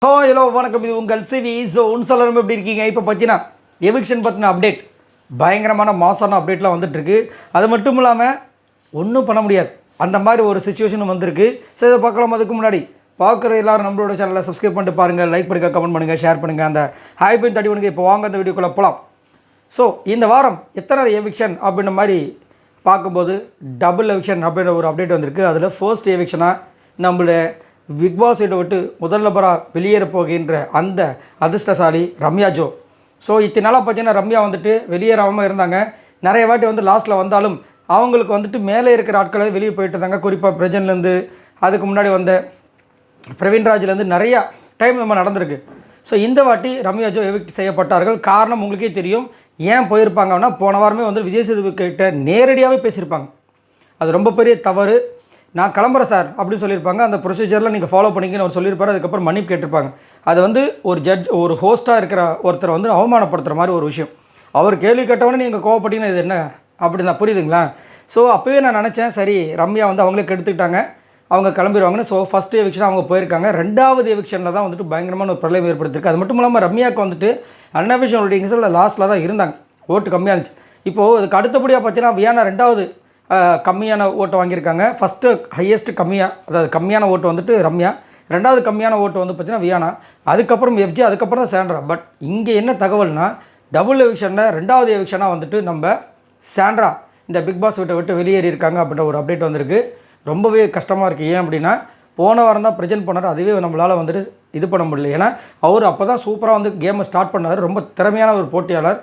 Hello வணக்கம். இது உங்கள் சிவி ஜோன். சொல்லணும் எப்படி இருக்கீங்க? இப்போ பார்த்தீங்கன்னா எவிக்ஷன் பற்றின அப்டேட் பயங்கரமான மாசான அப்டேட்லாம் வந்துட்டுருக்கு. அது மட்டும் இல்லாமல் ஒன்றும் பண்ண முடியாது, அந்த மாதிரி ஒரு சுச்சுவேஷன் வந்திருக்கு. சரி, இதை பார்க்கலாம். அதுக்கு முன்னாடி பார்க்குற எல்லோரும் நம்மளோட சேனலை சப்ஸ்கிரைப் பண்ணிட்டு பாருங்கள், லைக் பண்ணுங்கள், கமெண்ட் பண்ணுங்கள், ஷேர் பண்ணுங்கள், அந்த ஹாய் பண்ணி தட்டி பண்ணுங்கள். இப்போ வாங்க அந்த வீடியோக்குள்ளே போகலாம். ஸோ இந்த வாரம் எத்தனை எவிக்ஷன் அப்படின்ற மாதிரி பார்க்கும்போது டபுள் எவிக்ஷன் அப்படின்ற ஒரு அப்டேட் வந்திருக்கு. அதில் ஃபர்ஸ்ட் எவிக்ஷனாக நம்மளுடைய பிக் பாஸ் வீட்டை விட்டு முதல் நபராக வெளியேற போகின்ற அந்த அதிர்ஷ்டசாலி ரம்யா ஜோ. ஸோ இத்தனை நாளாக பார்த்தீங்கன்னா ரம்யா வந்துட்டு வெளியேறாமல் இருந்தாங்க. நிறைய வாட்டி வந்து லாஸ்ட்டில் வந்தாலும் அவங்களுக்கு வந்துட்டு மேலே இருக்கிற ஆட்களை வெளியே போயிட்டு இருந்தாங்க. குறிப்பாக பிரஜன்லேருந்து அதுக்கு முன்னாடி வந்த பிரவீன்ராஜ்லேருந்து நிறையா டைம் நம்ம நடந்திருக்கு. ஸோ இந்த வாட்டி ரம்யா ஜோ எவிக்ட் செய்யப்பட்டார்கள். காரணம் உங்களுக்கே தெரியும். ஏன் போயிருப்பாங்கன்னா, போன வாரமே வந்து விஜய் சேதுபதி கிட்ட நேரடியாகவே பேசியிருப்பாங்க. அது ரொம்ப பெரிய தவறு, நான் கிளம்புறேன் சார் அப்படின்னு சொல்லியிருப்பாங்க. அந்த ப்ரொசீஜரில் நீங்கள் ஃபாலோ பண்ணிங்கன்னு அவர் சொல்லியிருப்பார். அதுக்கப்புறம் மன்னிப்பு கேட்டிருப்பாங்க. அது வந்து ஒரு ஜட்ஜ், ஒரு ஹோஸ்ட்டாக இருக்கிற ஒருத்தரை வந்து அவமானப்படுத்துகிற மாதிரி ஒரு விஷயம். அவர் கேள்வி கேட்டவொடனே நீங்கள் கோவப்பட்டீங்கன்னா இது என்ன அப்படி தான், புரியுதுங்களா? ஸோ அப்போவே நான் நினச்சேன், சரி ரம்யா வந்து அவங்களே கெடுத்துக்கிட்டாங்க, அவங்க கிளம்பிடுவாங்கன்னு. ஸோ ஃபஸ்ட்டு எவிக்ஷன் அவங்க போயிருக்காங்க. ரெண்டாவது எவிக்ஷனில் தான் வந்துட்டு பயங்கரமான ஒரு பிரளயம் ஏற்படுத்திருக்கு. அது மட்டும் இல்லாமல் ரம்யாவுக்கு வந்துட்டு அன்அஃபிஷியல் ரேட்டிங்ஸில் லாஸ்ட்டில் தான் இருந்தாங்க. ஓட்டு கம்மியாக இருந்துச்சு. இப்போது அதுக்கு அடுத்தபடியாக பார்த்தீங்கன்னா வியானா ரெண்டாவது கம்மியான ஓட்டு வாங்கியிருக்காங்க. ஃபஸ்ட்டு ஹையஸ்ட்டு கம்மியாக, அதாவது கம்மியான ஓட்டு வந்துட்டு ரம்யா, ரெண்டாவது கம்மியான ஓட்டு வந்து பார்த்திங்கன்னா வியானா, அதுக்கப்புறம் எஃப்ஜே, அதுக்கப்புறம் தான் சாண்ட்ரா. பட் இங்கே என்ன தகவல்னால், டபுள் எவிக்ஷனில் ரெண்டாவது எவிக்ஷனாக வந்துட்டு நம்ம சாண்ட்ரா இந்த பிக் பாஸ் வீட்டை விட்டு வெளியேறி இருக்காங்க அப்படின்ற ஒரு அப்டேட் வந்திருக்கு. ரொம்பவே கஷ்டமாக இருக்குது. ஏன் அப்படின்னா, போன வாரம் தான் ப்ரெசென்ட் பண்ணார். அதுவே நம்மளால் வந்துட்டு இது பண்ண முடியல. ஏன்னா அவர் அப்போ தான் சூப்பராக வந்து கேமை ஸ்டார்ட் பண்ணார். ரொம்ப திறமையான ஒரு போட்டியாளர்.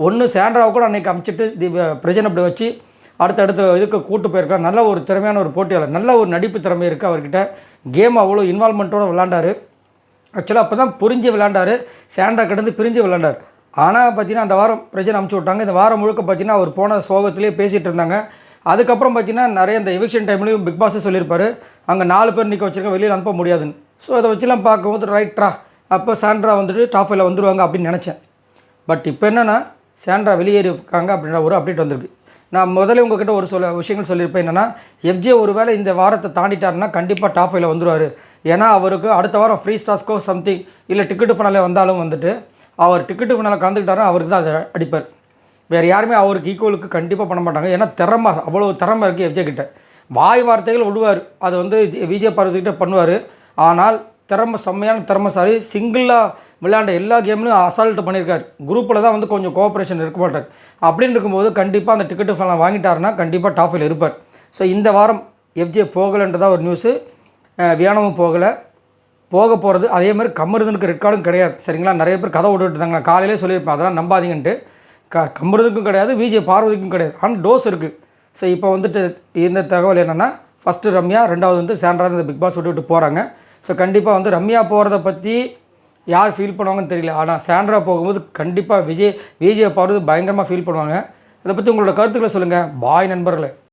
ஒன்று சாண்ட்ராவை கூட அன்றைக்கி அமைச்சிட்டு ப்ரெசென்ட் அப்படி வச்சு அடுத்தடுத்த இதுக்கு கூட்டு போயிருக்கார். நல்ல ஒரு திறமையான ஒரு போட்டியாளர், நல்ல ஒரு நடிப்பு திறமை இருக்குது அவர்கிட்ட. கேம் அவ்வளோ இன்வால்மெண்ட்டோடு விளாண்டார். ஆக்சுவலாக அப்போ தான் புரிஞ்சு விளாண்டார். சாண்ட்ரா கிட்டேருந்து பிரிஞ்சு விளாண்டார். ஆனால் பார்த்தீங்கன்னா அந்த வாரம் பிரச்சனை அமுச்சு விட்டாங்க. இந்த வாரம் முழுக்க பார்த்தீங்கன்னா அவர் போன சோகத்திலே பேசிகிட்டு இருந்தாங்க. அதுக்கப்புறம் பார்த்தீங்கன்னா நிறைய இந்த எவிக்ஷன் டைம்லேயும் பிக் பாஸே சொல்லியிருப்பார், அங்கே 4 பேர் நிற்க வச்சுருக்க, வெளியில் அனுப்ப முடியாதுன்னு. ஸோ அதை வச்சுலாம் பார்க்கும்போது ரைட்ரா, அப்போ சாண்ட்ரா வந்துட்டு டாப் 5ல் வந்துடுவாங்க அப்படின்னு நினச்சேன். பட் இப்போ என்னென்னா சாண்ட்ரா வெளியேறி இருக்காங்க அப்படின்ற ஒரு அப்டேட் வந்திருக்கு. நான் முதல்ல உங்ககிட்ட ஒரு விஷயங்கள் சொல்லியிருப்பேன். என்னென்னா, எஃப்ஜே ஒரு வேளை இந்த வாரத்தை தாண்டிட்டாருன்னா கண்டிப்பாக டாப் 5ல் வந்துடுவார். ஏன்னா அவருக்கு அடுத்த வாரம் ஃப்ரீ ஸ்டாஸ்க்கோ சம்திங் இல்லை டிக்கெட்டு ஃபைனலே வந்தாலும் வந்துட்டு அவர் டிக்கெட்டு ஃபைனலில் கலந்துக்கிட்டாருன்னா அவருக்கு தான் அதை அடிப்பார். வேறு யாருமே அவருக்கு ஈக்குவலுக்கு கண்டிப்பாக பண்ண மாட்டாங்க. ஏன்னா திறமை, அவ்வளோ திறமை இருக்குது எஃப்ஜே கிட்ட. வாய் வார்த்தைகள் விடுவார், அது வந்து விஜய் பார்வதிக்கிட்ட பண்ணுவார். ஆனால் செம்மையான திறமைசாலி. சிங்கிளாக விளையாண்ட எல்லா கேம்லையும் அசால்ட்டு பண்ணியிருக்காரு. குரூப்பில் தான் வந்து கொஞ்சம் கோஆப்ரேஷன் இருக்க மாட்டார். அப்படின்னு இருக்கும்போது கண்டிப்பாக அந்த டிக்கெட்டு ஃபைனல் வாங்கிட்டாருன்னா கண்டிப்பாக டாப் 5ல் இருப்பார். ஸோ இந்த வாரம் எஃப்ஜே போகலைன்றதான் ஒரு நியூஸு. வியானமும் போக போகிறது. அதே மாதிரி கமருதனுக்கு ரெட் கார்டும் கிடையாது. சரிங்களா? நிறைய பேர் கதை விட்டுட்டு இருந்தாங்க. நான் காலையிலே சொல்லியிருப்பேன், அதெல்லாம் நம்பாதீங்கன்ட்டு. கமருதனுக்கும் கிடையாது, விஜய் பார்வதிக்கும் கிடையாது. ஆனால் டோஸ் இருக்குது. ஸோ இப்போ வந்துட்டு இந்த தகவல் என்னென்னா, ஃபஸ்ட்டு ரம்யா, ரெண்டாவது வந்து சாண்ட்ரா இந்த பிக் பாஸ் விட்டு போகிறாங்க. ஸோ கண்டிப்பாக வந்து ரம்யா போகிறத பற்றி யார் ஃபீல் பண்ணுவாங்கன்னு தெரியல. ஆனால் சாண்ட்ரா போகும்போது கண்டிப்பாக விஜய் பார்வதி பயங்கரமாக ஃபீல் பண்ணுவாங்க. இதை பற்றி உங்களோட கருத்துக்களை சொல்லுங்கள். பாய் நண்பர்களே.